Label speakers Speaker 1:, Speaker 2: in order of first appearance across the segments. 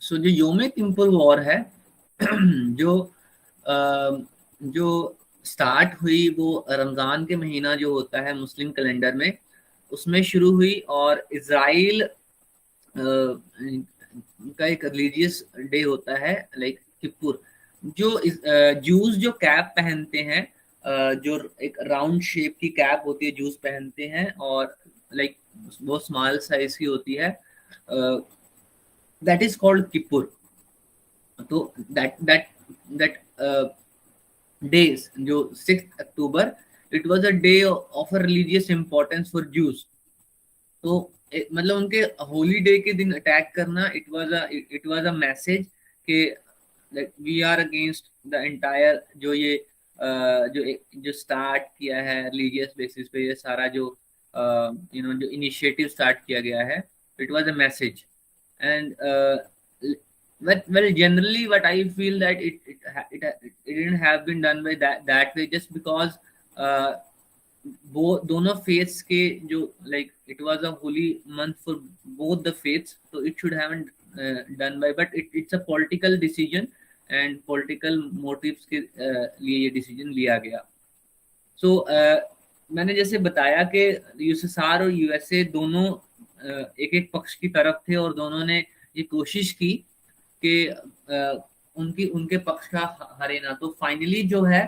Speaker 1: सो जो योम Kippur war है जो जो स्टार्ट हुई वो रमजान के महीना जो होता है मुस्लिम कैलेंडर में, उसमें शुरू हुई। और इजराइल का एक रिलीजियस डे होता है लाइक किपुर। जो जूस जो कैप पहनते हैं, जो एक राउंड शेप की कैप होती है जूस पहनते हैं, और लाइक बहुत स्मॉल साइज की होती है, दैट इज कॉल्ड किपुर। तो दैट डेज जो 6 October, it was a day of a religious importance for Jews. तो मतलब उनके होली डे के दिन अटैक करना, इट वाज अ मैसेज कि we are against the entire Jew ये जो स्टार्ट किया है रिलीजियस बेसिस पे, ये सारा जो जो इनिशिएटिव स्टार्ट किया गया है, it was a message. And well, generally what I feel that it didn't have been done by that way, just because uh, वो दोनों faiths के जो like it was a holy month for both the faiths, so it should haven't done by, but it's a political decision and political motives के लिए ये decision लिया गया। सो मैंने जैसे बताया कि यूएसएसआर और यूएसए दोनों एक एक पक्ष की तरफ थे, और दोनों ने ये कोशिश की कि उनकी उनके पक्ष का हरे ना। तो फाइनली जो है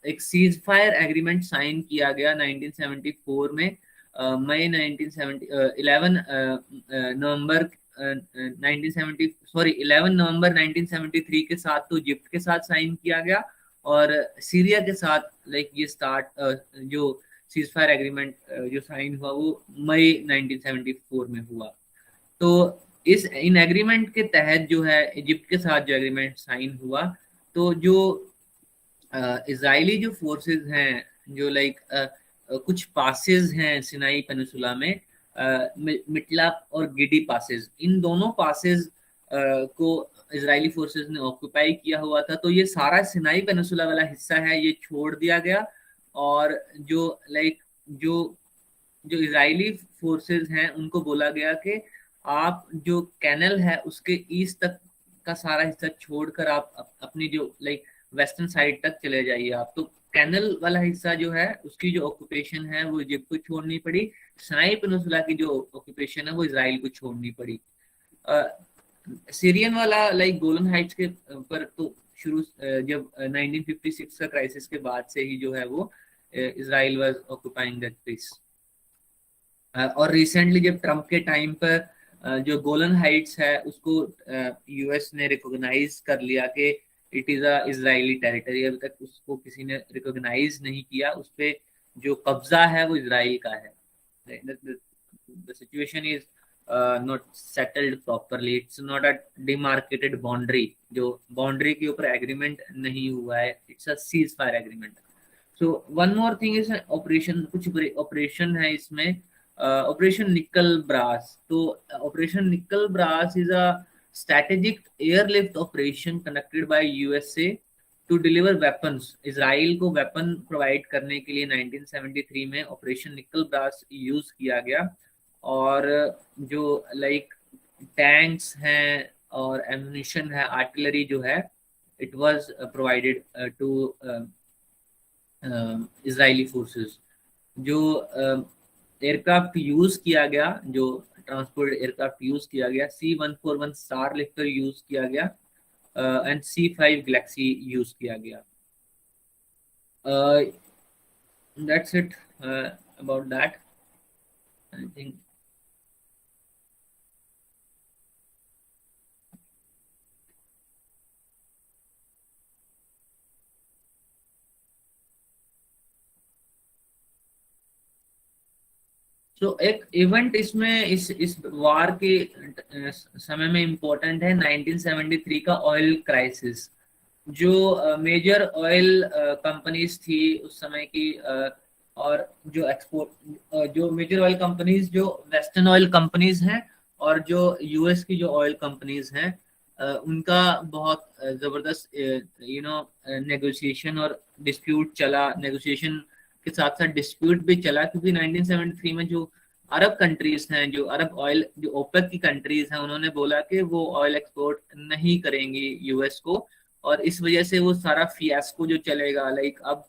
Speaker 1: एक सीज फायर एग्रीमेंट साइन किया गया 1974 में, मई 1970 11 नवंबर 1970 सॉरी 11 नवंबर 1973 के साथ तो इजिप्ट के साथ साइन किया गया, और सीरिया के साथ लाइक ये स्टार्ट जो सीज फायर एग्रीमेंट जो साइन हुआ वो मई 1974 में हुआ। तो इस इन एग्रीमेंट के तहत जो है इजिप्ट के साथ जो एग्रीमेंट साइन हुआ, तो जो इजरायली जो फोर्सेस हैं, जो लाइक कुछ पासेस हैं सिनाई पेनिसुला में, मिटला और गिडी पासेस, इन दोनों पासेस को इजरायली फोर्सेस ने ऑक्यूपाई किया हुआ था। तो ये सारा सिनाई पेनिसुला वाला हिस्सा है ये छोड़ दिया गया, और जो लाइक जो जो इजरायली फोर्सेस हैं उनको बोला गया कि आप जो कैनल है उसके ईस्ट तक का सारा हिस्सा छोड़कर आप अपनी जो लाइक वेस्टर्न साइड तक चले जाइए आप। तो कैनल वाला हिस्सा जो है उसकी जो ऑक्यूपेशन है वो इजिप्ट को छोड़नी पड़ी, सिनाई पेनिनसुला की जो ऑक्यूपेशन है वो इजराइल को छोड़नी पड़ी। सीरियन वाला लाइक गोलन हाइट्स के पर तो शुरू जब 1956 का क्राइसिस के बाद से ही जो है वो Israel was occupying that place. और रिसेंटली जब ट्रम्प के टाइम पर जो गोलन हाइट्स है उसको यूएस ने रिकॉग्नाइज कर लिया कि it is a Israeli territory. अभी तक उसको किसी ने रिकॉग्नाइज नहीं किया, उस पे जो कब्जा है वो इजराइल का है। The situation is not settled properly, it's not a demarcated boundary, जो बाउंड्री के ऊपर एग्रीमेंट नहीं हुआ है, it's a ceasefire agreement. So one more thing is operation, कुछ ऑपरेशन है इसमें, ऑपरेशन निकल ब्रास। तो operation Nickel Grass is a strategic airlift operation conducted by USA to deliver weapons। Israel को weapon provide करने के लिए 1973 में operation Nickel brass use किया गया। और जो लाइक टैंक्स हैं और एम्यूनिशन है, आर्टिलरी जो है, it was provided to Israeli forces. जो एयरक्राफ्ट यूज किया गया, जो ट्रांसपोर्ट एयरक्राफ्ट यूज किया गया, C-141 स्टार लिफ्टर यूज किया गया, एंड C-5 गैलेक्सी यूज किया गया। That's it about that I think. तो एक इवेंट इसमें इस वार के समय में इम्पोर्टेंट है 1973 का ऑयल क्राइसिस। जो मेजर ऑयल कंपनीज थी उस समय की, और जो एक्सपोर्ट जो मेजर ऑयल कंपनीज जो वेस्टर्न ऑयल कंपनीज हैं और जो यूएस की जो ऑयल कंपनीज हैं, उनका बहुत जबरदस्त नेगोशिएशन और डिस्प्यूट चला। नेगोशिएशन के साथ साथ डिस्प्यूट भी चला, क्योंकि 1973 में जो अरब कंट्रीज हैं, जो अरब ऑयल, जो ओपेक की कंट्रीज हैं, उन्होंने बोला कि वो ऑयल एक्सपोर्ट नहीं करेंगी यूएस को। और इस वजह से वो सारा फियास्को जो चलेगा, लाइक अब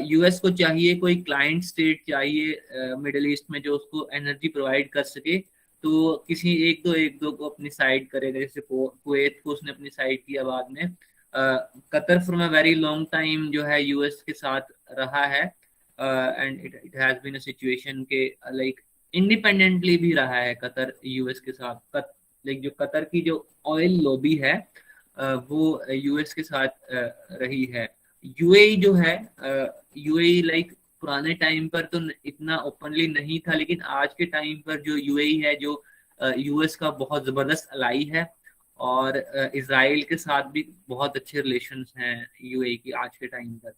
Speaker 1: यूएस को चाहिए कोई क्लाइंट स्टेट चाहिए मिडिल ईस्ट में जो उसको एनर्जी प्रोवाइड कर सके। तो किसी एक दो को अपनी साइड करेगा, जैसे कुवैत को उसने अपनी साइड किया बाद में। Qatar from a very long time जो है यूएस के साथ रहा है, and it has been a situation के लाइक इंडिपेंडेंटली भी रहा है कतर यूएस के साथ। लाइक जो कतर की जो ऑयल लॉबी है वो यूएस के साथ रही है। यूएई जो है, यूएई लाइक पुराने टाइम पर तो इतना ओपनली नहीं था, लेकिन आज के टाइम पर जो यूएई है, जो यूएस का बहुत जबरदस्त अलाई है, और इसराइल के साथ भी बहुत अच्छे रिलेशंस हैं यूएई की आज के टाइम पर।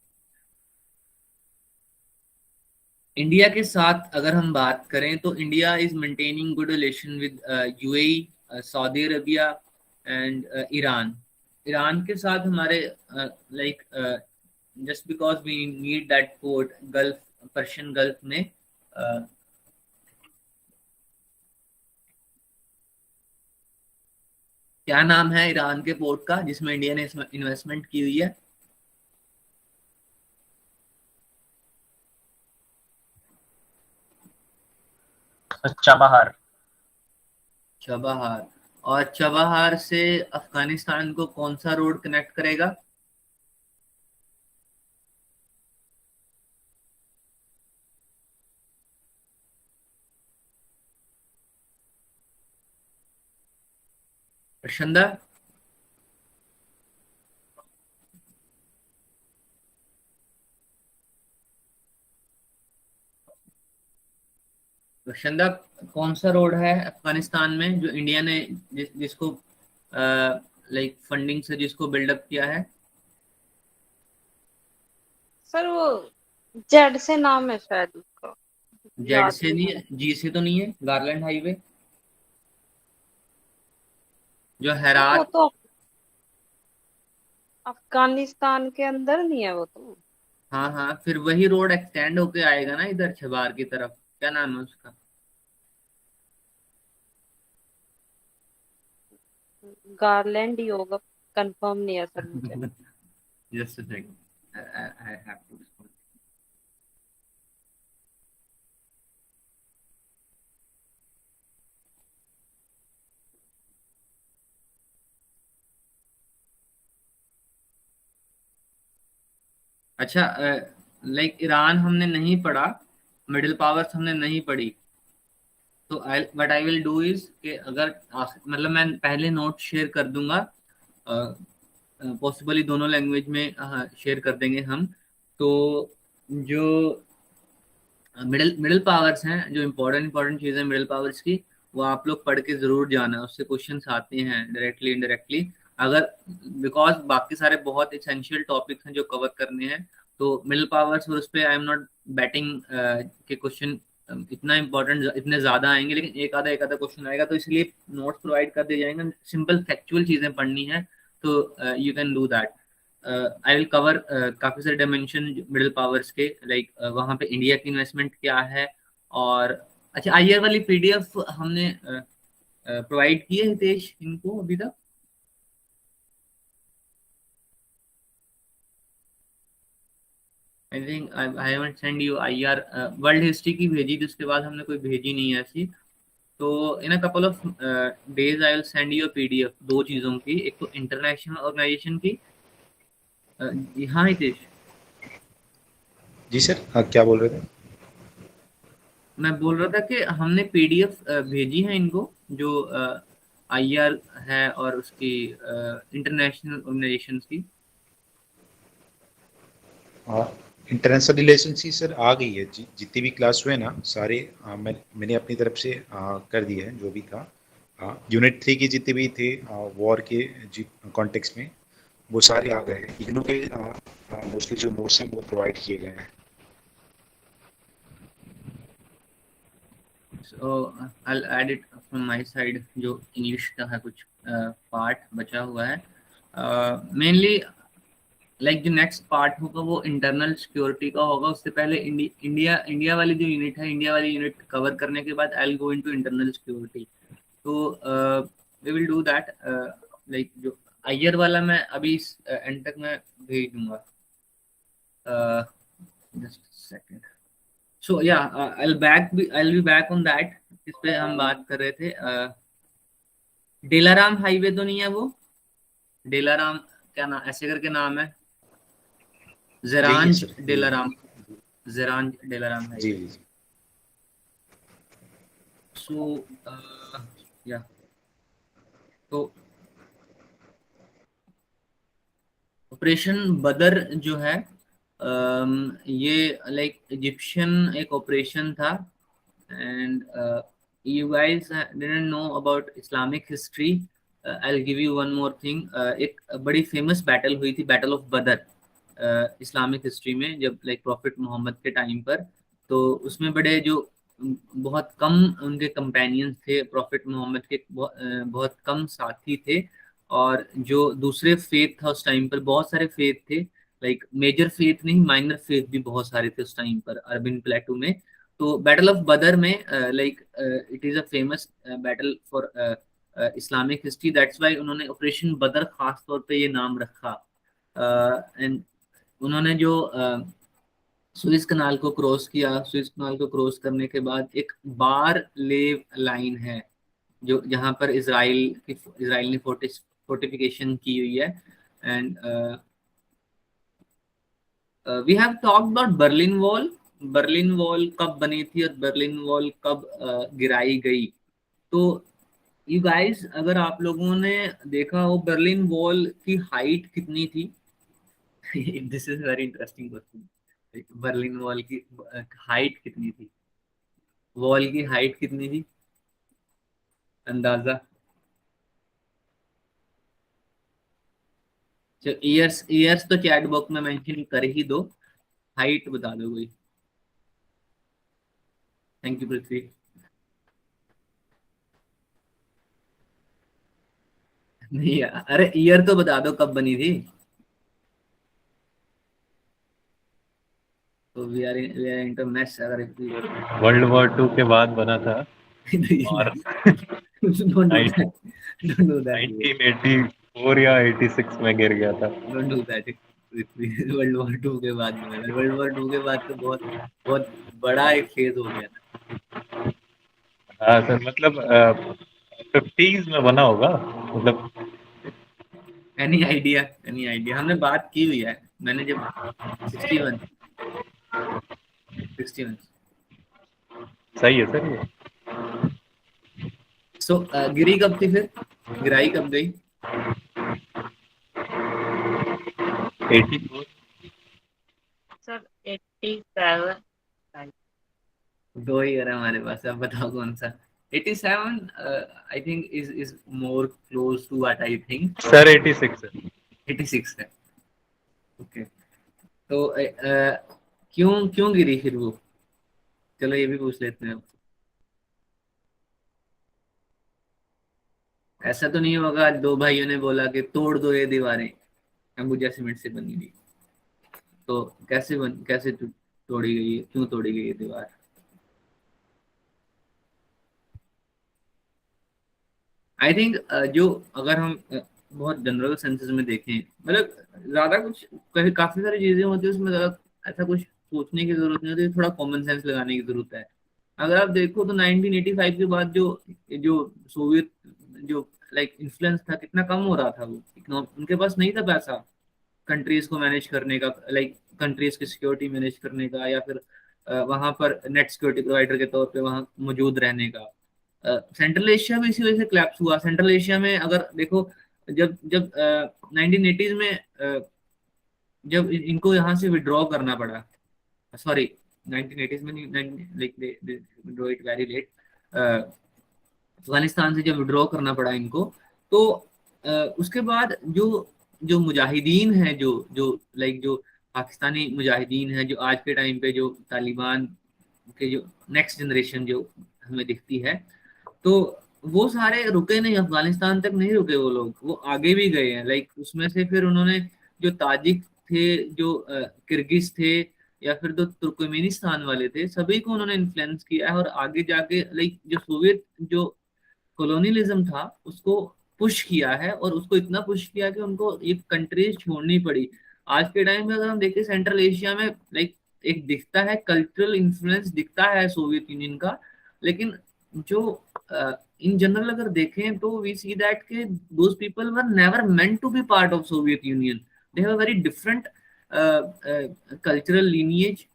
Speaker 1: इंडिया के साथ अगर हम बात करें तो India is maintaining good relation with UAE, Saudi Arabia and Iran. Iran के साथ हमारे like just because we need that port gulf, Persian gulf में। uh, क्या नाम है ईरान के पोर्ट का जिसमें इंडिया ने इन्वेस्टमेंट की हुई है?
Speaker 2: चाबहार।
Speaker 1: चबहार। और चबहार से अफगानिस्तान को कौन सा रोड कनेक्ट करेगा? प्रशंदा। प्रशंदा, कौन सा रोड है अफगानिस्तान में जो इंडिया ने जिसको लाइक फंडिंग से जिसको बिल्डअप किया है?
Speaker 3: सर वो जेड से नाम है शायद उसका,
Speaker 1: जेड
Speaker 3: याद
Speaker 1: से
Speaker 3: नहीं
Speaker 1: नहीं
Speaker 3: आ
Speaker 1: है, जी से तो नहीं है? गारलैंड हाईवे जो
Speaker 3: रहा सर। वो
Speaker 1: हेरात।
Speaker 3: तो अफगानिस्तान के अंदर नहीं है वो तो।
Speaker 1: हाँ हाँ, फिर वही रोड एक्सटेंड होके आएगा ना इधर छबार की तरफ। क्या नाम है उसका?
Speaker 3: गारलैंड ही होगा, कंफर्म नहीं है सर मुझे।
Speaker 1: Just a second, I have to. अच्छा, लाइक ईरान हमने नहीं पढ़ा, मिडिल पावर्स हमने नहीं पढ़ी। तो I what I will do is कि अगर मतलब मैं पहले नोट शेयर कर दूंगा, पॉसिबली दोनों लैंग्वेज में शेयर कर देंगे हम। तो जो मिडिल मिडिल पावर्स हैं, जो इम्पोर्टेंट इंपॉर्टेंट चीज़ें मिडिल पावर्स की, वो आप लोग पढ़ के जरूर जाना, उससे क्वेश्चंस आते हैं डायरेक्टली इनडायरेक्टली। अगर बिकॉज बाकी सारे बहुत इसेंशियल टॉपिक्स हैं जो कवर करने हैं, तो मिडिल पावर्स और उस पर आई एम नॉट बैटिंग के क्वेश्चन इतना इम्पोर्टेंट इतने ज्यादा आएंगे, लेकिन एक आधा क्वेश्चन आएगा, तो इसलिए नोट्स प्रोवाइड कर दिए जाएंगे। सिंपल फैक्चुअल चीजें पढ़नी है तो you can do that. I will cover काफी सारे डायमेंशन मिडिल पावर्स के, लाइक वहां पे इंडिया की इन्वेस्टमेंट क्या है। और अच्छा, आईआर वाली पीडीएफ हमने प्रोवाइड की है हितेश इनको अभी तक? I think I haven't send you IR. World history की भेजी थी, उसके बाद हमने कोई भेजी नहीं है ऐसी। तो in a couple of days I will send you PDF दो चीजों की, एक तो इंटरनेशनल ऑर्गेनाइजेशन की। जी हाँ हितेश।
Speaker 4: जी सर, हाँ क्या बोल रहे थे?
Speaker 1: मैं बोल रहा था कि हमने पीडीएफ भेजी है इनको, जो आईआर है और उसकी इंटरनेशनल ऑर्गेनाइजेशन की।
Speaker 4: हाँ, इंटरनेशनल रिलेशन ही सर आ गई है। जितनी भी क्लास हुए ना सारे मैंने अपनी तरफ से कर दिए हैं जो भी था। यूनिट 3 के जितने भी थे वॉर के कॉन्टेक्स्ट में, वो सारे आ गए हैं। इग्नू के मोस्टली जो नोट्स हैं वो प्रोवाइड किए गए हैं।
Speaker 1: So I add it from my side, जो इंग्लिश का है कुछ पार्ट बचा हुआ है। मेनली लाइक जो नेक्स्ट पार्ट होगा वो इंटरनल सिक्योरिटी का होगा। उससे पहले इंडिया वाली जो यूनिट है, इंडिया वाली यूनिट कवर करने के बाद I will go into internal security. तो we will do that. Like जो अय्यर वाला मैं अभी एंड तक मैं भेज दूंगा। Just second. So yeah I be back on that. इस पे हम बात कर रहे थे। डेलाराम हाईवे तो नहीं है वो? डेलाराम क्या नाम, ऐसे करके नाम है, ज़ेरांज डेलाराम, ज़ेरांज डेलाराम हाईवे।
Speaker 4: जी जी।
Speaker 1: सो या तो ऑपरेशन बदर जो है, ये लाइक इजिप्शियन एक ऑपरेशन था। And you guys didn't know about Islamic history. I'll give you one more thing. एक बड़ी फेमस बैटल हुई थी, बैटल ऑफ बदर इस्लामिक हिस्ट्री में, जब लाइक प्रॉफिट मोहम्मद के टाइम पर। तो उसमें बड़े जो बहुत कम उनके कंपेनियंस थे, प्रॉफिट मोहम्मद के बहुत कम साथी थे। और जो दूसरे फेथ था उस टाइम पर, बहुत सारे फेथ थे, लाइक मेजर फेथ नहीं, माइनर फेथ भी बहुत सारे थे उस टाइम पर अरबिन प्लेटू में। तो बैटल ऑफ बदर में like it is a famous battle for Islamic history. That's why उन्होंने ऑपरेशन बदर खास तौर पे ये नाम रखा। एंड उन्होंने जो सुएज कनाल को क्रॉस किया, सुएज कनाल को क्रॉस करने के बाद एक बार लेव लाइन है जो जहां पर इसराइल ने फोर्टिफिकेशन की हुई है। And we have talked about Berlin wall. Berlin wall कब बनी थी और बर्लिन वॉल कब गिराई गई? तो यू गाइस, अगर आप लोगों ने देखा हो बर्लिन वॉल की हाइट कितनी थी? This is very interesting question. Berlin wall की हाइट कितनी थी? वॉल की हाइट कितनी थी अंदाजा? ईयर्स तो चैट बॉक्स में मेंशन कर ही दो, हाइट बता दो कोई। थैंक यू पृथ्वी। नहीं यार, अरे ईयर तो बता दो कब बनी थी। तो वी आर इनटू मैथ्स। अगर
Speaker 5: वर्ल्ड वॉर 2 के बाद बना था और
Speaker 1: don't do that. Don't do that.
Speaker 5: 1984 या 86 में गिर गया था।
Speaker 1: Don't do that. World war 2 के बाद बना। वर्ल्ड वॉर 2 के बाद तो बहुत बहुत बड़ा एक फेज हो गया था।
Speaker 5: हाँ सर, मतलब 50s में बना होगा, मतलब
Speaker 1: एनी आइडिया? हमने बात की हुई है, मैंने जब 61
Speaker 5: सही है सर ये।
Speaker 1: सो गिरी कब थी फिर? गिराई कब गई?
Speaker 5: 84
Speaker 3: सर 87।
Speaker 1: दो ही है हमारे पास, अब बताओ कौन सा। 87 I think is more close to what I think.
Speaker 5: Sir 86 है।
Speaker 1: 86 है। ओके। तो क्यों क्यों गिरी फिर वो? चलो ये भी पूछ लेते हैं। ऐसा तो नहीं होगा दो भाइयों ने बोला कि तोड़ दो ये दीवारें, अंबुजा सीमेंट से बनी हुई, तो कैसे तोड़ी गई है, क्यों तोड़ी गई है दीवार? आई थिंक जो अगर हम बहुत जनरल सेंसेस में देखें, मतलब ज्यादा कुछ काफी सारी चीजें होती है उसमें, ज्यादा ऐसा कुछ सोचने की जरूरत नहीं होती, थोड़ा कॉमन सेंस लगाने की जरूरत है। अगर आप देखो तो 1985 के बाद जो जो सोवियत जो लाइक इन्फ्लुएंस था कितना कम हो रहा था। वो उनके पास नहीं था पैसा कंट्रीज को मैनेज करने का, लाइक कंट्रीज की सिक्योरिटी मैनेज करने का, या फिर वहां पर नेट सिक्योरिटी प्रोवाइडर के तौर पे वहां मौजूद रहने का। सेंट्रल एशिया में इसी वजह से क्लैप्स हुआ। सेंट्रल एशिया में अगर देखो, जब जब 1980s में जब इनको यहाँ से विड्रॉ करना पड़ा, सॉरी 1980s में नहीं, like they withdraw it very late, Afghanistan से जब विड्रॉ करना पड़ा इनको, तो उसके बाद जो जो मुजाहिदीन हैं, जो जो लाइक जो पाकिस्तानी मुजाहिदीन हैं, जो आज के टाइम पे जो तालिबान के जो नेक्स्ट जनरेशन जो हमें दिखती है, तो वो सारे रुके नहीं, अफगानिस्तान तक नहीं रुके वो लोग, वो आगे भी गए हैं। लाइक उसमें से फिर उन्होंने जो ताजिक थे, जो किर्गिज थे, या फिर जो तुर्कमेनिस्तान वाले थे, सभी को उन्होंने इन्फ्लुएंस किया है। और आगे जाके लाइक जो सोवियत जो कॉलोनियलिज्म था उसको पुश किया है, और उसको इतना पुश किया कि उनको ये कंट्रीज छोड़नी पड़ी। आज के टाइम में अगर हम देखें सेंट्रल एशिया में लाइक एक दिखता है कल्चरल इन्फ्लुएंस दिखता है सोवियत यूनियन का, लेकिन जो इन जनरल अगर देखें तो वी सी दैट के those people were never meant to be part of Soviet union. They have a very different cultural lineage.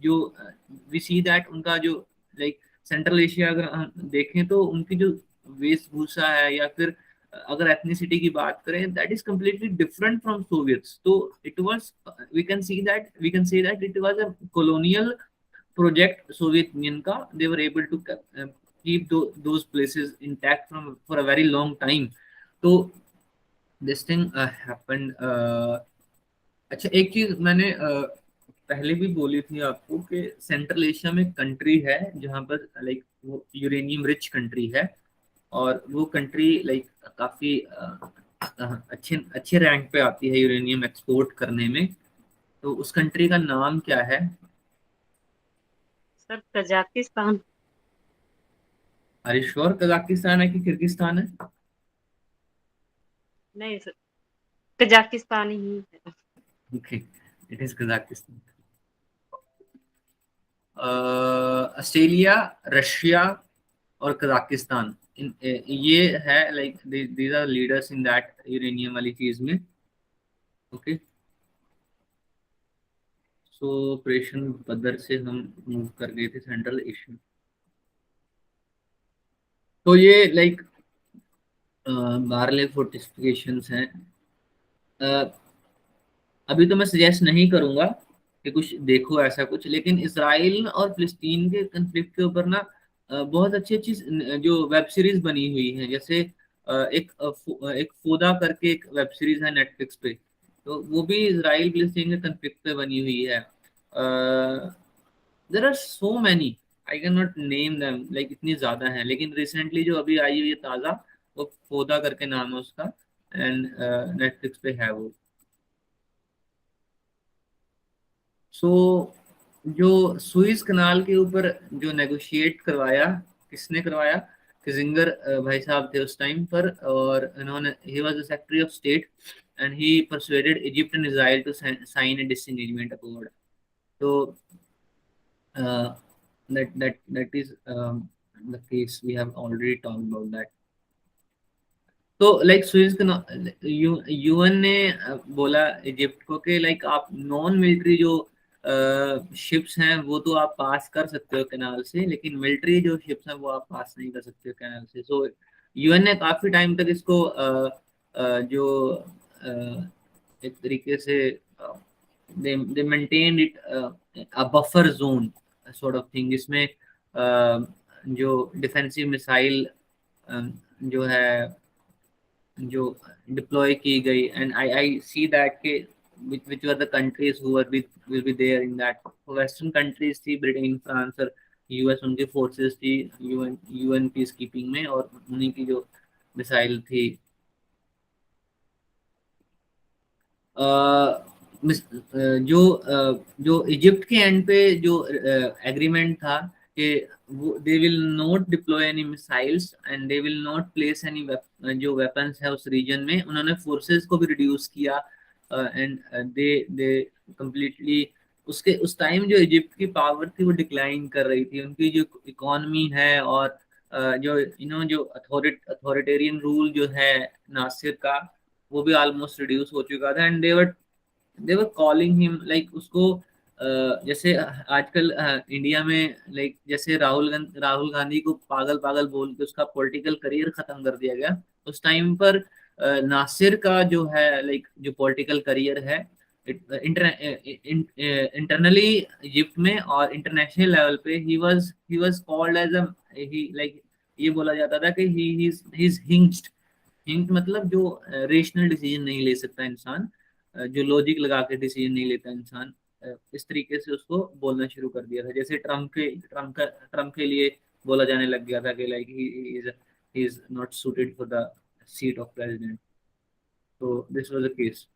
Speaker 1: जो वी सी दैट उनका जो लाइक सेंट्रल एशिया अगर हम देखें तो उनकी जो वेशभूषा है, या फिर अगर एथनिसिटी की बात करें, that is completely different from Soviets. तो it was we can say that it was a colonial project Soviet union का। They were able to keep those places intact from for a very long time. तो this thing happened. अच्छा, एक चीज मैंने पहले भी बोली थी आपको कि सेंट्रल एशिया में कंट्री है जहाँ पर लाइक वो यूरेनियम रिच कंट्री है, और वो कंट्री लाइक काफी अच्छे अच्छे रैंक पे आती है यूरेनियम एक्सपोर्ट करने में। तो उस कंट्री का नाम क्या है?
Speaker 3: Sir Kazakhstan.
Speaker 1: Are you sure Kazakhstan है कि किर्गिस्तान है?
Speaker 3: नहीं सर, कजाकिस्तान ही है।
Speaker 1: Okay, it is Kazakhstan. Australia, Russia और कजाकिस्तान, ये है like these are leaders in that uranium वाली चीज में। ओके, सो ऑपरेशन बदर से हम मूव कर गए थे सेंट्रल एशिया। तो ये लाइक बारले फोर्टिफिकेशंस हैं। अभी तो मैं सजेस्ट नहीं करूंगा कि कुछ देखो ऐसा कुछ, लेकिन इसराइल और फिलिस्तीन के कंफ्लिक्ट के ऊपर ना बहुत अच्छी अच्छी जो वेब सीरीज बनी हुई है। जैसे एक फोदा करके एक वेब सीरीज है नेटफ्लिक्स पे, तो वो भी इसराइल फिलिस्तीन के कंफ्लिक्ट पे बनी हुई है। There are so many, I can not name them, like इतनी ज्यादा है। लेकिन रिसेंटली जो अभी आई हुई है ताजा, वो फोदा करके नाम है उसका, एंड नेटफ्लिक्स पे है वो। सो जो सुइज कनाल के ऊपर जो नेगोशिएट करवाया, किसने करवाया? किजिंगर भाई साहब थे उस टाइम पर, और इन्होंने he was the secretary of state, and he persuaded Egypt and Israel to sign a disengagement accord. तो that is the case we have already talked about that. तो लाइक स्विस यूएन ने बोला Egypt को कि like आप non military जो ships हैं वो तो आप पास कर सकते हो कैनाल से, लेकिन मिलिट्री जो शिप्स हैं वो आप पास नहीं कर सकते हो कैनाल से। सो यूएन ने काफी टाइम तक इसको जो एक तरीके से दे maintain it a buffer zone sort of thing, जिसमें जो डिफेंसिव मिसाइल जो है जो डिप्लॉय की गई। एंड आई सी दैट के which were the countries who will be there in that। Western countries थी, ब्रिटेन, फ्रांस और यूएस, उनकी फोर्सेस थी यूएन पीस कीपिंग में, और उन्हीं की जो मिसाइल थी। जो इजिप्ट के एंड पे जो एग्रीमेंट था कि वो they will not deploy any missiles and they will not place any जो वेपन्स है उस रीजन में। उन्होंने फोर्सेस को भी रिड्यूस किया, एंड दे कम्प्लीटली उसके उस टाइम जो इजिप्ट की पावर थी वो डिक्लाइन कर रही थी। उनकी जो इकोनॉमी है और जो जो अथॉरिटेरियन रूल जो है नासिर का, वो भी ऑलमोस्ट रिड्यूस हो चुका था। And they were calling him like उसको जैसे आजकल इंडिया में लाइक जैसे राहुल गांधी को पागल पागल बोल के उसका पॉलिटिकल करियर खत्म कर दिया गया, उस टाइम पर नासिर का जो है लाइक जो पॉलिटिकल करियर है इंटरनली इजिप्ट में और इंटरनेशनल लेवल पे he was called as a he like ये बोला जाता था कि ही इज हिंज्ड। हिंट मतलब जो रेशनल डिसीजन नहीं ले सकता इंसान, जो लॉजिक लगा के डिसीजन नहीं लेता इंसान, इस तरीके से उसको बोलना शुरू कर दिया था। जैसे ट्रम्प के लिए बोला जाने लग गया था कि like he is not suited for the seat of president. तो this was the case.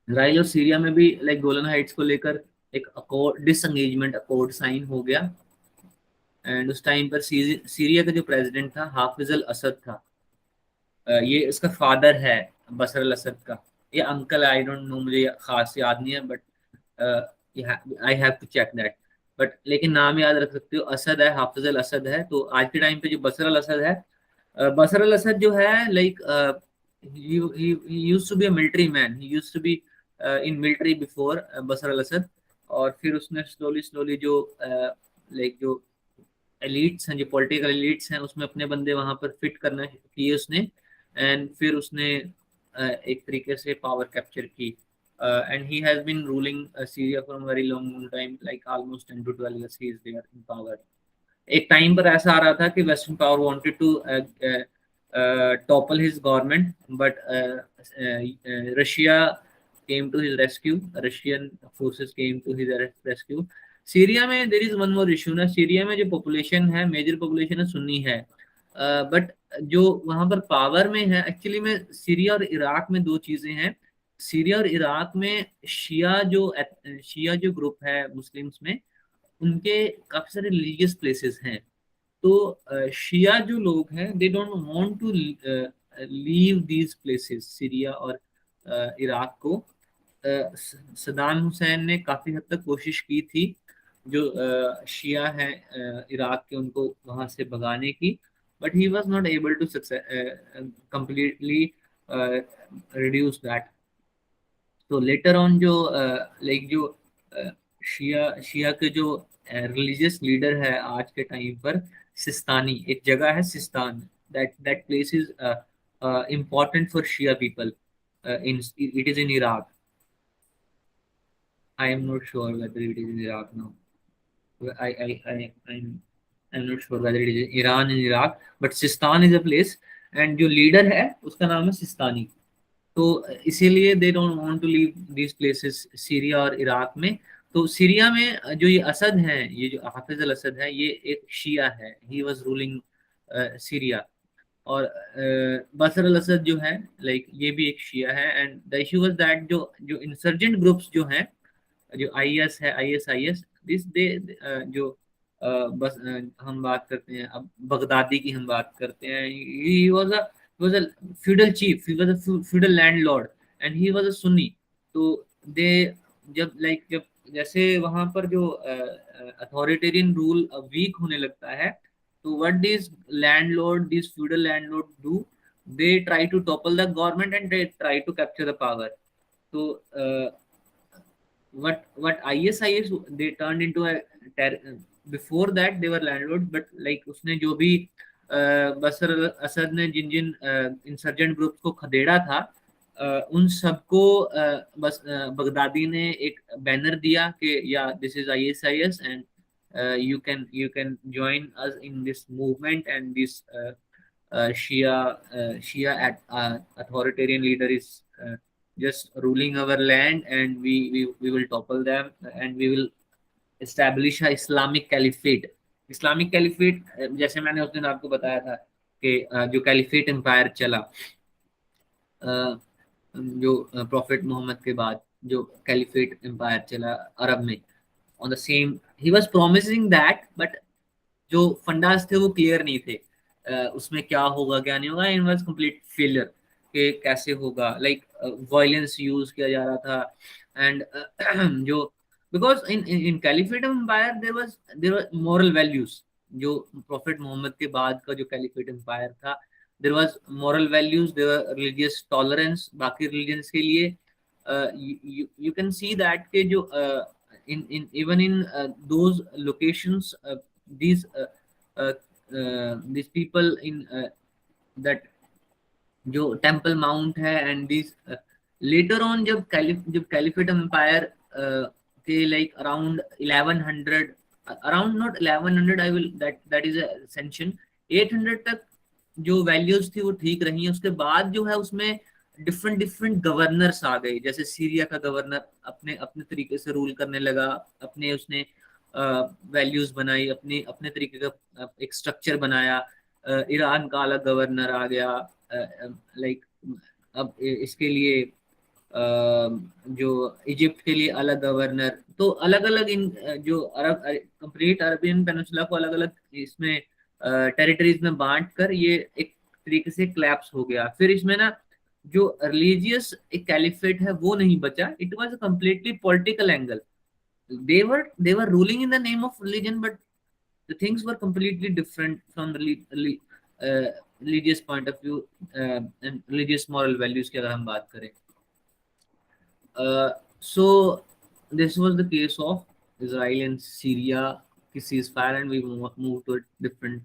Speaker 1: Israel और सीरिया में भी लाइक गोलन हाइट्स को लेकर एक अकॉर्ड डिसंगेजमेंट अकॉर्ड साइन हो गया। एंड उस टाइम पर सीरिया का जो प्रेसिडेंट था हाफिज अल असद था। ये इसका फादर है बशर अल असद का, ये अंकल, आई डोंट नो, मुझे खास याद नहीं है, but I have to check that. But लेकिन नाम याद रख सकते हो, असद है, हाफिज अल असद है। तो आज के टाइम पे जो बशर अल असद है, बशर अल असद जो है like he used to be a military man, he used to be in military before बशर अल असद। और फिर उसने स्लोली स्लोली जो लाइक जो एलिट्स हैं, जो पॉलिटिकल एलिट्स हैं, उसमें अपने बंदे वहां पर फिट करना किए उसने। एंड फिर उसने एक तरीके से पावर कैप्चर की। And he has been ruling Syria for very long time, like almost 10 to 12 years he is there in power। एक टाइम पर ऐसा आ रहा था कि western power wanted to topple his government, but Russia came to his rescue, Russian forces came to his rescue। Syria में there is one more issue ना, Syria में जो पॉपुलेशन है, मेजर पॉपुलेशन है सुन्नी है, बट जो वहां पर पावर में है, एक्चुअली में सीरिया और इराक में दो चीजें हैं। सीरिया और इराक में शिया जो ग्रुप है मुस्लिम्स में, उनके काफी सारे रिलीजियस प्लेसेस हैं। तो शिया जो लोग हैं, they don't want to leave these places, Syria और इराक को। सदाम हुसैन ने काफी हद तक कोशिश की थी जो शिया हैं इराक के, उनको वहां से भगाने की, but he was not able to completely reduce that. तो लेटर ऑन जो लाइक जो शिया के जो रिलीजियस लीडर है आज के टाइम पर, सिस्तानी, एक जगह है Sistan, that place is important for Shia people, it is in Iraq। I am not sure whether it is in Iraq now। I'm not sure whether it is in Iran and Iraq, but Sistan is a place, and जो leader है उसका नाम है Sistani. तो इसीलिए they don't want to leave these places, Syria और Iraq में। तो सीरिया में जो ये असद हैं, ये जो हाफिज अल असद है, ये एक शिया है, ही वाज रूलिंग सीरिया। और बशर अल असद जो है लाइक ये भी एक शिया है। And the issue was that जो इंसर्जेंट ग्रुप्स जो हैं, जो आईएस है, आईएस दिस दे जो बस हम बात करते हैं अब बगदादी की, हम बात करते हैं, he was a feudal chief, he was a feudal landlord and he was a Sunni। तो दे जब जैसे वहां पर जो अथॉरिटेरियन रूल वीक होने लगता है, तो what this feudal landlord do, they try to topple the government and they try to capture the power। तो what ISIS they turned into a before that they were landlords, but like उसने जो भी बशर असद ने जिन जिन insurgent groups को खदेड़ा था, उन सबको बस बगदादी ने एक बैनर दिया कि या this is ISIS and you can join us in this movement, and this Shia authoritarian leader is just ruling our land, and we will topple them and we will establish a Islamic caliphate। Islamic caliphate, जैसे मैंने उस दिन आपको बताया था कि जो caliphate empire चला, जो प्रॉफिट मोहम्मद के बाद जो कैलिफेट एम्पायर चला अरब में, on the same he was promising that, but जो फंडास थे वो क्लियर नहीं थे, उसमें क्या होगा क्या नहीं होगा, इट वाज कंप्लीट फेलियर कि कैसे होगा। लाइक वायलेंस यूज किया जा रहा था। एंड जो because in Caliphate Empire there were moral values। जो प्रॉफिट मोहम्मद के बाद का जो कैलिफेट एम्पायर था, there was moral values, there were religious tolerance बाकी religions के लिए। you can see that के जो in even in those locations, these people in that जो टेम्पल माउंट है, एंड दिस लेटर ऑन जब कैलिफेट एम्पायर के like around 1100, around not 1100, I will that is ascension 800 तक जो वैल्यूज थी वो ठीक रही हैं। उसके बाद जो है उसमें डिफरेंट गवर्नर्स आ गए, जैसे सीरिया का गवर्नर अपने तरीके से रूल करने लगा, अपने उसने वैल्यूज बनाई, अपने तरीके का एक स्ट्रक्चर बनाया। ईरान का अलग गवर्नर आ गया, लाइक अब इसके लिए जो इजिप्ट के लिए अलग गवर्नर, तो अलग अलग इन जो अरब कंप्लीट अरबियन पेनिनसुला को अलग अलग इसमें टेरिटरीज में बांट कर ये एक तरीके से क्लैप्स हो गया। फिर इसमें ना जो रिलीजियस एक कैलिफेट है वो नहीं बचा, it was a completely political angle. they were ruling in the name of religion, but the things were completely different from religious point of view and religious moral values की अगर हम बात करें। So this was the case of Israel and Syria की ceasefire, and we move to a different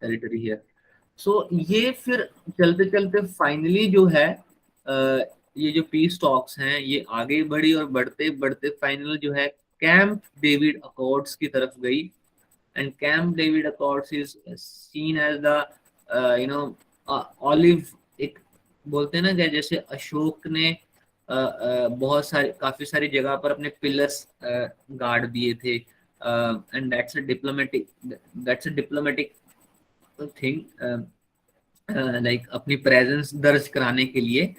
Speaker 1: territory here. So ये फिर चलते चलते फाइनली जो है ये जो पीस टॉक्स हैं ये आगे बढ़ी और बढ़ते बढ़ते फाइनल जो है कैंप डेविड अकॉर्ड्स की तरफ गई। And camp David accords is seen as the olive, एक बोलते हैं ना कि जैसे अशोक ने बहुत सारे काफी सारी जगह पर अपने पिलर्स गाड़ दिए थे, and that's a diplomatic thing, like अपनी प्रेजेंस दर्ज कराने के लिए।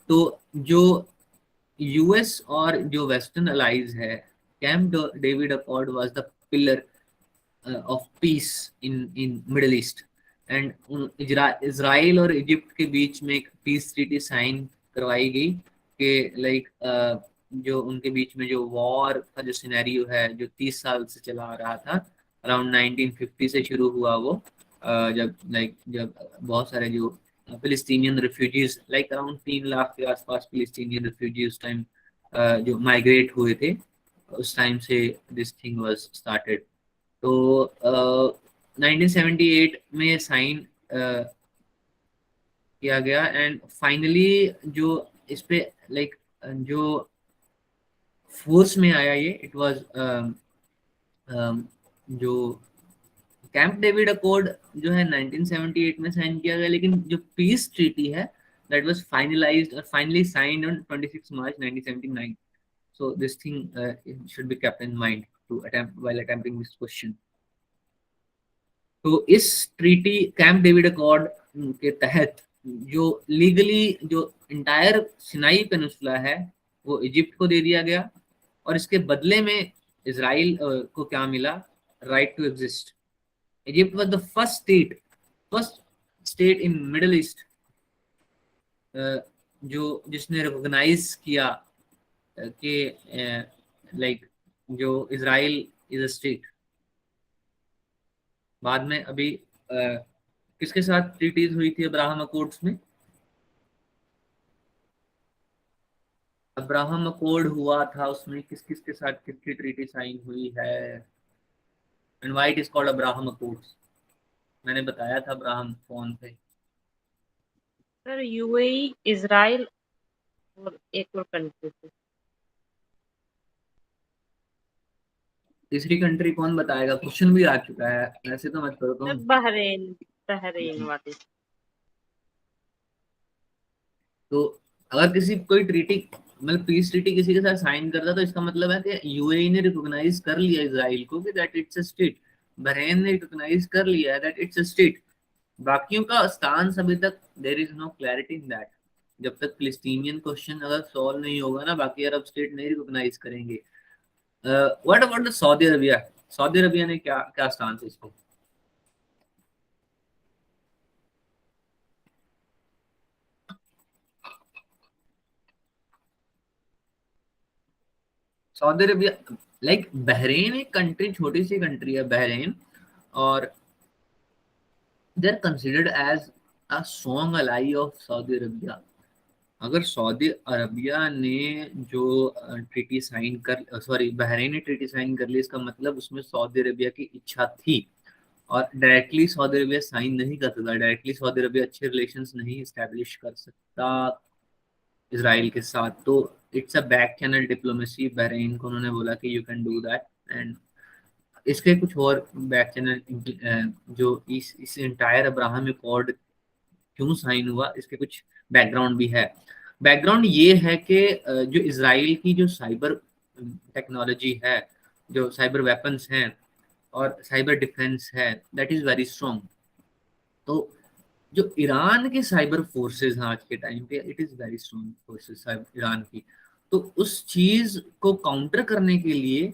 Speaker 1: तो जो यूएस और जो वेस्टर्न अलाइज है, camp David accord was the pillar of peace in middle east. And Israel और इजिप्ट के बीच में एक पीस ट्रीटी साइन करवाई गई कि लाइक जो उनके बीच में जो वॉर का जो सिनेरियो है जो 30 साल से चला आ रहा था, अराउंड 1950 से शुरू हुआ वो, जब बहुत सारे जो फिलिस्तीनियन रिफ्यूजीज, लाइक अराउंड 3 लाख के आसपास फिलिस्तीनियन रिफ्यूजी उस टाइम जो माइग्रेट हुए थे, उस टाइम से दिस थिंग वाज स्टार्टेड। तो 1978 में साइन किया गया, एंड फाइनली जो इस पे लाइक जो फोर्स में आया ये, इट वाज जो कैंप डेविड अकॉर्ड जो है 1978 में साइन किया गया, लेकिन जो पीस ट्रीटी है दैट वाज फाइनलाइज्ड और finally signed on 26 March 1979। So this thing should be kept in mind to attempt while attempting this question. तो इस ट्रीटी कैंप डेविड अकॉर्ड के तहत जो लीगली जो इंटायर सिनाई पेनिनसुला है वो इजिप्ट को दे दिया गया, और इसके बदले में इजराइल को क्या मिला, right to exist. Egypt was the first state in Middle East जिसने रिकॉग्नाइज किया कि लाइक जो इजराइल इज अ स्टेट। बाद में अभी किसके साथ ट्रीटीज हुई थी अब्राहम अकॉर्ड्स में? अब्राहम अकॉर्ड हुआ था, उसमें किस किस के साथ किसकी ट्रीटी साइन हुई है? And why it is called Abraham accords? मैंने बताया था अब्राहम फोन पे।
Speaker 3: सर यूएई, इजराइल और एक और कंट्री थी।
Speaker 1: तीसरी कंट्री कौन बताएगा? क्वेश्चन भी आ चुका है, ऐसे तो मत करो तुम।
Speaker 3: बहरीन वाली।
Speaker 1: तो अगर किसी कोई ट्रीटी मतलब पीस ट्रीटी किसी के साथ साइन करता तो इसका मतलब है कि यूएई ने रिकॉग्नाइज कर लिया इजराइल को कि that it's a state, Bahrain ने रिकॉग्नाइज कर लिया है दैट इट्स अ स्टेट। बाकियों का स्टांस अभी तक there is no clarity in that. जब तक फिलिस्तीनियन क्वेश्चन अगर सॉल्व नहीं होगा ना, बाकी अरब स्टेट नहीं रिकॉग्नाइज करेंगे। What about the Saudi Arabia? Saudi Arabia ने क्या क्या स्टांस है इसको? सऊदी अरेबिया लाइक बहरीन एक कंट्री, छोटी सी कंट्री है बहरीन, और they are considered as a strong ally of Saudi Arabia. अगर सऊदी अरबिया ने जो ट्रीटी साइन कर सॉरी बहरीन ने ट्रीटी साइन कर ली, इसका मतलब उसमें सऊदी अरेबिया की इच्छा थी, और डायरेक्टली सऊदी अरेबिया साइन नहीं कर सकता, डायरेक्टली सऊदी अरेबिया अच्छे रिलेशंस नहीं इस्टेब्लिश कर सकता इसराइल के साथ। तो it's a back channel diplomacy. Bahrain को उन्होंने बोला कि you can do that, and इसके कुछ और बैक चैनल जो इस इंटायर अब्राहम अकॉर्ड क्यों साइन हुआ, इसके कुछ बैकग्राउंड भी है। बैकग्राउंड ये है कि जो इजराइल की जो साइबर टेक्नोलॉजी है, जो साइबर वेपन्स हैं और साइबर डिफेंस है, दैट इज वेरी स्ट्रॉन्ग। तो जो ईरान के साइबर फोर्सेस हैं आज के टाइम पे, it is very strong forces Iran की। तो उस चीज को काउंटर करने के लिए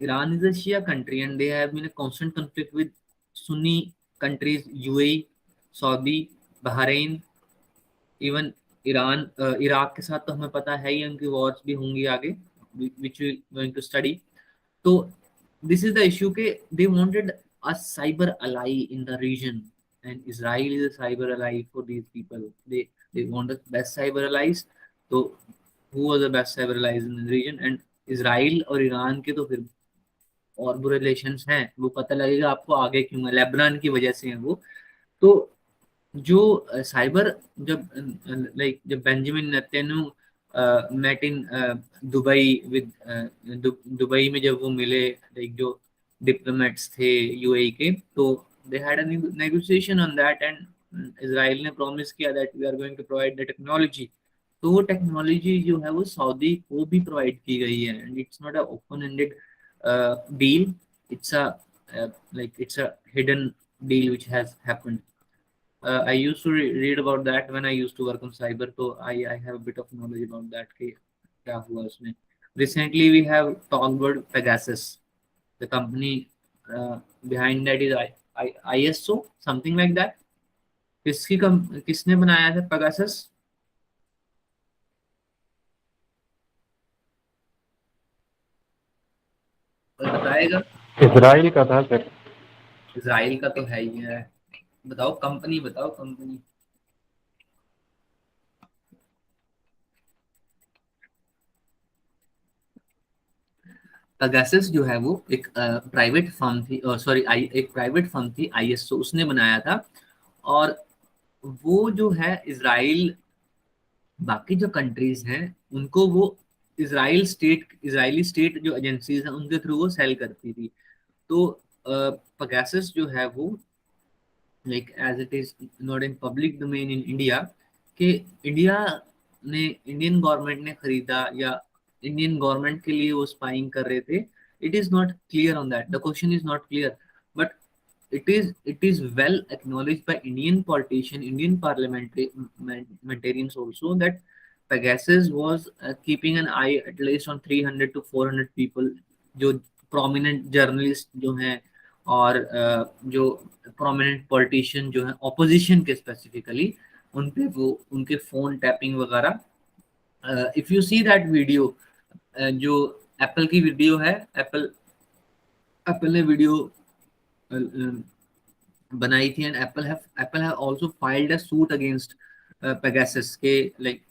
Speaker 1: Iran is a Shia country and they have been a constant conflict with Sunni countries, UAE, Saudi, Bahrain, even Iran, Iraq के साथ तो हमें पता है ही, उनकी वॉर्स भी होंगी आगे, which we going to study. तो this is the issue के they wanted a cyber ally in the region and Israel is a cyber ally for these people. They want the best cyber allies. तो who was the best cyber allies in the region? And Israel और Iran के तो फिर और बुरे relations हैं, वो पता लगेगा आपको आगे क्यों है, लेबनान की वजह से है वो। तो जो साइबर, जब लाइक जब Benjamin Netanyahu met in Dubai with Dubai में जब वो मिले, लाइक जो डिप्लोमेट्स थे यूएई के, तो they had a negotiation on that and Israel ने प्रॉमिस किया that we are going to provide the technology. तो वो टेक्नोलॉजी जो है वो सऊदी को भी प्रोवाइड की गई है and it's not a open ended deal. It's a it's a hidden deal which has happened. I used to read about that when I used to work on cyber, so I have a bit of knowledge about that कि क्या हुआ उसमें। Recently we have talked about Pegasus. The company behind that is ISO, something like that. किसने बनाया था Pegasus? बताएगा?
Speaker 5: Israel का था सर।
Speaker 1: इजराइल का तो है ही है। बताओ कंपनी, बताओ कंपनी। पेगासस जो है वो एक प्राइवेट फर्म थी, सॉरी एक प्राइवेट फर्म थी आईएसओ, उसने बनाया था। और वो जो है इजराइल, बाकी जो कंट्रीज हैं उनको वो इजरायली स्टेट जो एजेंसीज हैं उनके थ्रू वो सेल करती थी। तो पेगासस जो है वो like as it is not in public domain in India, कि इंडियन गवर्नमेंट ने खरीदा या इंडियन गवर्नमेंट के लिए वो स्पाइंग कर रहे थे। It is not clear on that, the question is not clear, but it is well acknowledged by Indian politician, Indian parliamentarians also, that Pegasus was keeping an eye at least on 300 to 400 people, जो prominent journalist जो हैं और जो prominent politician जो हैं opposition के specifically, उन पे वो उनके phone tapping वगैरह। if you see that video, जो Apple की वीडियो है, Apple ने वीडियो बनाई थी and Apple have also filed a suit against Pegasus के, लाइक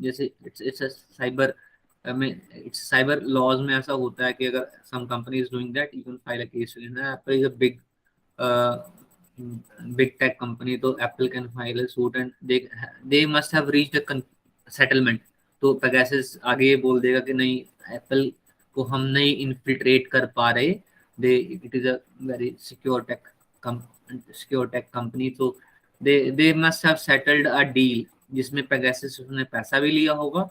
Speaker 1: जैसे इट्स साइबर में, इट्स साइबर लॉज में ऐसा होता है कि अगर some company is doing that you can file a case against Apple. Is a big tech company, तो Apple can file a suit and they must have reached a settlement. तो Pegasus आगे ये बोल देगा कि नहीं, एप्पल को हम नहीं इन्फिल्ट्रेट कर पा रहे, it is a very secure tech company, so they must have settled a deal जिसमें Pegasus ने पैसा भी लिया होगा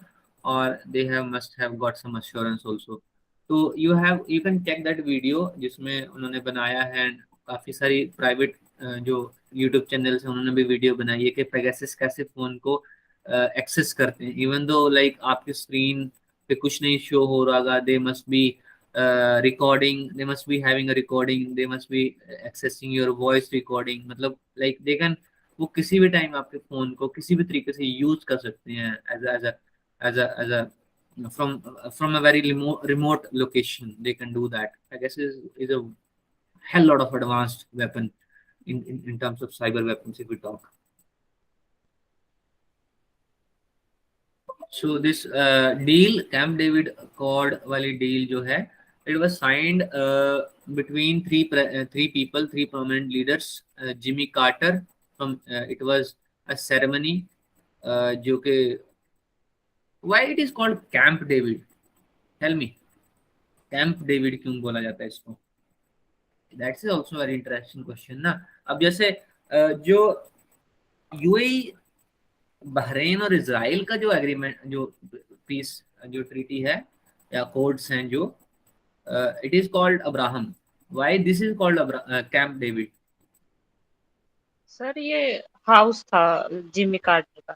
Speaker 1: और they must have got some assurance also. तो you can check that video जिसमें उन्होंने बनाया है, काफी सारी प्राइवेट जो YouTube चैनल से उन्होंने भी वीडियो बनाई है कि Pegasus कैसे फोन को एक्सेस करते हैं, इवन दो लाइक आपकी स्क्रीन पे कुछ नहीं शो हो रहा, they must be recording, they must be having a recording, they must be accessing your voice recording, मतलब like they can, वो किसी भी टाइम आपके फोन को किसी भी तरीके से यूज कर सकते हैं as a from a very remote location, they can do that. I guess is a hell lot of advanced weapon in terms of cyber weapons if we talk. So this deal, Camp David Accord वाली deal जो है, it was signed between three people, three prominent leaders. Jimmy Carter, from it was a ceremony जो कि, why it is called Camp David? Tell me, Camp David क्यों बोला जाता है इसको? That's also very interesting question ना। अब जैसे जो यूएई, बहरीन और इजराइल का जो एग्रीमेंट, जो पीस, जो ट्रीटी है या कोड्स हैं, जो it is called Abraham. Why this is called camp David?
Speaker 3: Sir ये हाउस था जिमी कार्टर का।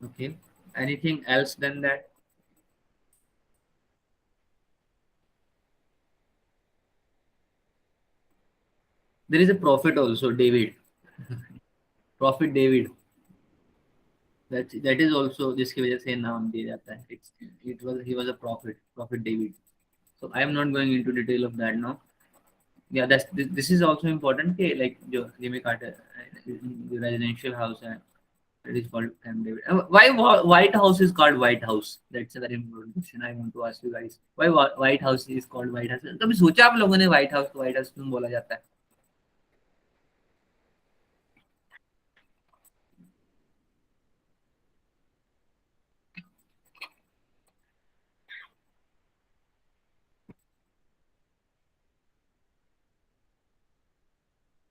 Speaker 1: Okay. Anything else than that? There is a prophet also, David. Prophet David. That is also जिसकी वजह से नाम दिया जाता है. He was a prophet, Prophet David. So I am not going into detail of that now. Yeah, this is also important कि like जो Jimmy Carter residential house है, it is called Camp David. Why White House is called White House? That's a very important question I want to ask you guys. Why White House is called White House? कभी सोचा आप लोगों ने White House क्यों बोला जाता है?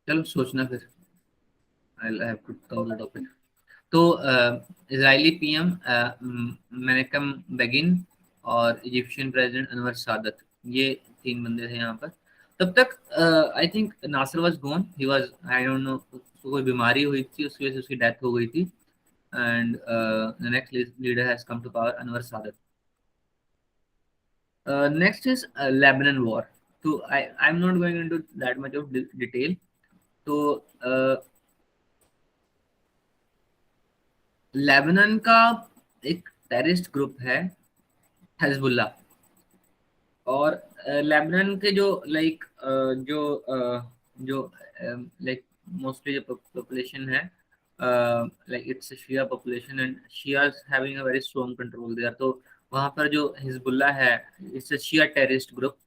Speaker 1: चलो सोचना फिर. I'll have to cover the topic. तो इजरायली पीएम मेनेकम बेगिन और इजिप्शियन प्रेसिडेंट अनवर सादत, ये 3 बंदे थे यहाँ पर. तब तक I think Nasser was gone. He was, I don't know, उसको कोई बीमारी हुई थी, उसकी वजह से उसकी डेथ हो गई थी. And the next leader has come to power, Anwar Sadat. Next is Lebanon war. तो I am not going into that much of detail. तो लेबनान का एक टेररिस्ट ग्रुप है हिजबुल्ला. और लेबनान के जो लाइक लाइक मोस्टली जो population है, like it's Shia population and Shias having a very strong control there. तो वहां पर जो हिजबुल्ला है, it's a Shia terrorist group.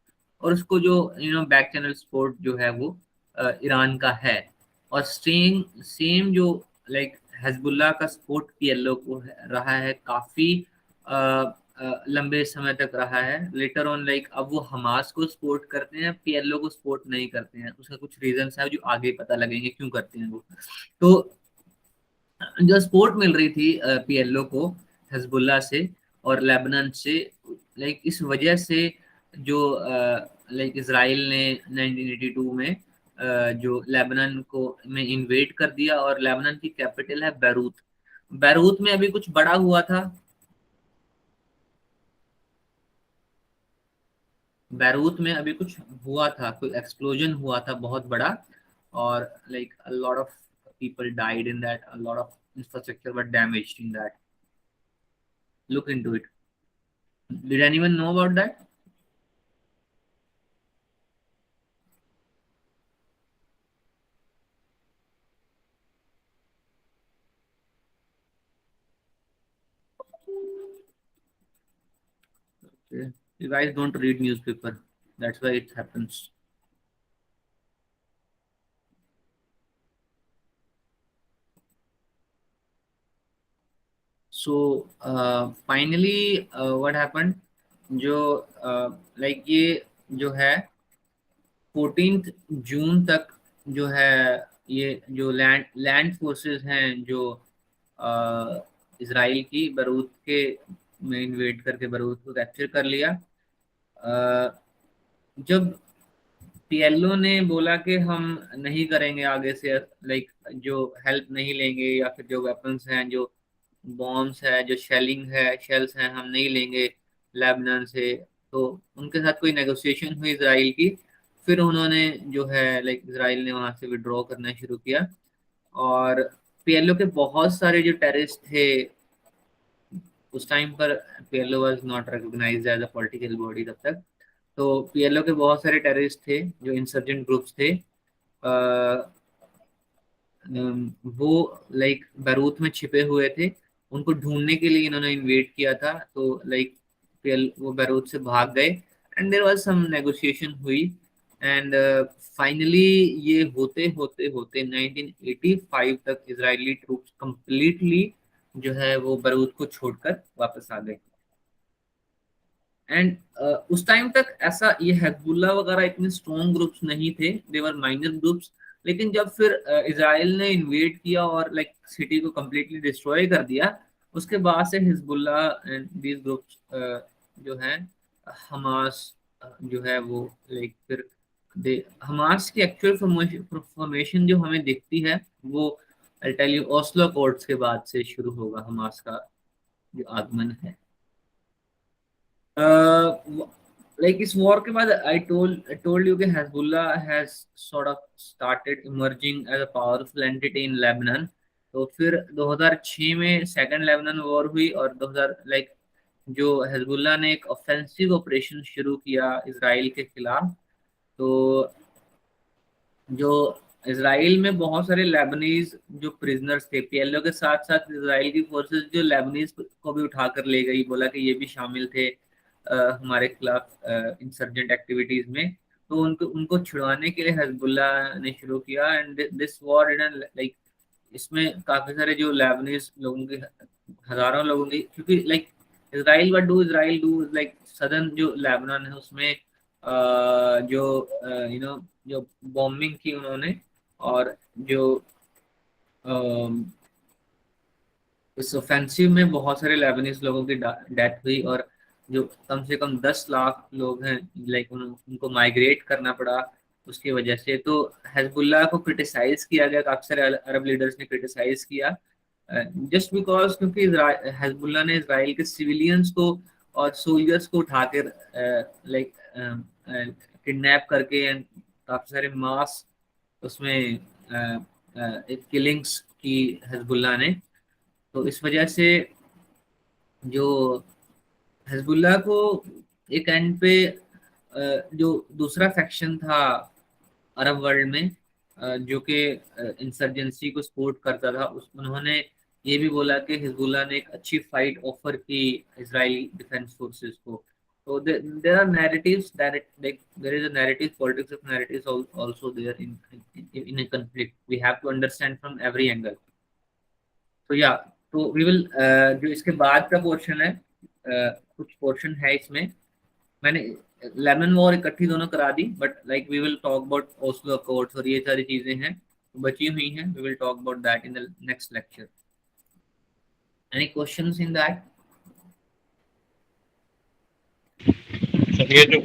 Speaker 1: और उसको जो बैक चैनल सपोर्ट जो है वो ईरान का है. और सेम जो लाइक हिजबुल्ला का सपोर्ट पीएलओ को रहा है काफी लंबे समय तक रहा है. लेटर ऑन लाइक अब वो हमास को सपोर्ट करते हैं, पीएलओ को सपोर्ट नहीं करते हैं. उसका कुछ रीजंस है जो आगे पता लगेंगे क्यों करते हैं वो. तो जो सपोर्ट मिल रही थी पीएलओ को हिजबुल्ला से और लेबनान से, लाइक इस वजह से जो लाइक इजराइल ने 1982 में जो लेबनान को में इन्वेड कर दिया. और लेबनान की कैपिटल है बैरूत. बैरूत में अभी कुछ बड़ा हुआ था. बैरूत में अभी कुछ हुआ था, कोई एक्सप्लोजन हुआ था बहुत बड़ा. और like a lot of people died in that, a lot of infrastructure were damaged in that. Look into it. Did anyone know about that? Okay. You guys don't read newspaper, that's why it happens. So finally what happened, जो like ये जो है 14 जून तक जो है ये जो land forces हैं जो इसराइल की बैरूत के में इन्वेड करके बैरूत को कैप्चर कर लिया. जब पीएलओ ने बोला कि हम नहीं करेंगे आगे से, लाइक जो हेल्प नहीं लेंगे या फिर जो वेपन्स हैं, जो बॉम्ब्स है, जो शेल्स हैं, हम नहीं लेंगे लेबनान से. तो उनके साथ कोई नेगोशिएशन हुई इसराइल की. फिर उन्होंने जो है लाइक इसराइल ने वहां से विड्रॉ करना शुरू किया. और पीएलओ के बहुत सारे जो टेररिस्ट थे उस टाइम पर, PLO was not recognised as a political body तब तक. तो पीएलओ के बहुत सारे टेररिस्ट थे जो इंसर्जेंट ग्रुप्स थे. वो लाइक बैरूत में छिपे हुए थे. उनको ढूंढने के लिए इन्होंने इन्वेट किया था. तो लाइक वो बैरूत से भाग गए and there was some negotiation हुई. एंड फाइनली ये होते होते होते 1985 तक इजरायली ट्रूप्स कंप्लीटली जो है वो बैरूत को छोड़कर वापस आ गए. एंड उस टाइम तक ऐसा ये हिजबुल्ला वगैरह इतने स्ट्रॉन्ग ग्रुप्स नहीं थे, दे वर माइनर ग्रुप्स. लेकिन जब फिर इजराइल ने इन्वेड किया और लाइक सिटी को कंप्लीटली डिस्ट्रॉय कर दिया, उसके बाद से हिजबुल्ला एंड दीज ग्रुप्स जो हैं, हमास जो है वो लाइक फिर हमास की एक्चुअल फॉर्मेशन जो हमें दिखती है वो I tell you Oslo accords के बाद से शुरू होगा हमास का जो आगमन है। लाइक इस वॉर के बाद आई टोल्ड यू कि Hezbollah has sort of started emerging as a powerful entity in Lebanon. तो फिर 2006 में सेकंड लेबनान वॉर हुई और 2000 लाइक जो हिजबुल्ला ने एक ऑफेंसिव ऑपरेशन शुरू किया इसराइल के खिलाफ। तो जो इसराइल में बहुत सारे लेबनीज जो प्रिजनर्स थे पीएलओ के साथ साथ इसराइल की फोर्सेस जो लेबनीज को भी उठाकर ले गई, बोला कि ये भी शामिल थे हमारे खिलाफ इंसर्जेंट एक्टिविटीज में। तो उनको उनको छुड़वाने के लिए हिजबुल्ला ने शुरू किया एंड दिस वॉर लाइक इसमें काफी सारे जो लेबनीज लोगों की हजारों लोगों की, क्योंकि like Israel do like southern जो लेबनान है उसमें जो जो बॉम्बिंग की उन्होंने और जो इस ऑफेंसिव में बहुत सारे लेबनीज लोगों की डेथ हुई और जो कम से कम 10 लाख लोग हैं लाइक उनको माइग्रेट करना पड़ा उसकी वजह से। तो हिजबुल्लाह को क्रिटिसाइज किया गया, काफी सारे अरब लीडर्स ने क्रिटिसाइज किया जस्ट बिकॉज क्योंकि हिजबुल्लाह ने इसराइल के सिविलियंस को और सोल्जर्स को उठाकर लाइक किडनैप करके एंड काफी सारे मास उसमें किलिंग्स की हिजबुल्लाह ने। तो इस वजह से जो हिजबुल्लाह को एक एंड पे जो दूसरा फैक्शन था अरब वर्ल्ड में जो कि इंसर्जेंसी को सपोर्ट करता था, उस उन्होंने ये भी बोला कि हिजबुल्लाह ने एक अच्छी फाइट ऑफर की इजरायली डिफेंस फोर्सेस को। So there are narratives that there is a narrative politics of narratives also there in a conflict. We have to understand from every angle. So yeah, तो we will जो इसके बाद का portion है कुछ portion है इसमें मैंने लेबनान वॉर इकट्ठी दोनों करा दी but like we will talk about Oslo accords और ये सारी चीजें हैं बची हुई हैं। We will talk about that in the next lecture. Any questions in that?
Speaker 5: Sir ये जो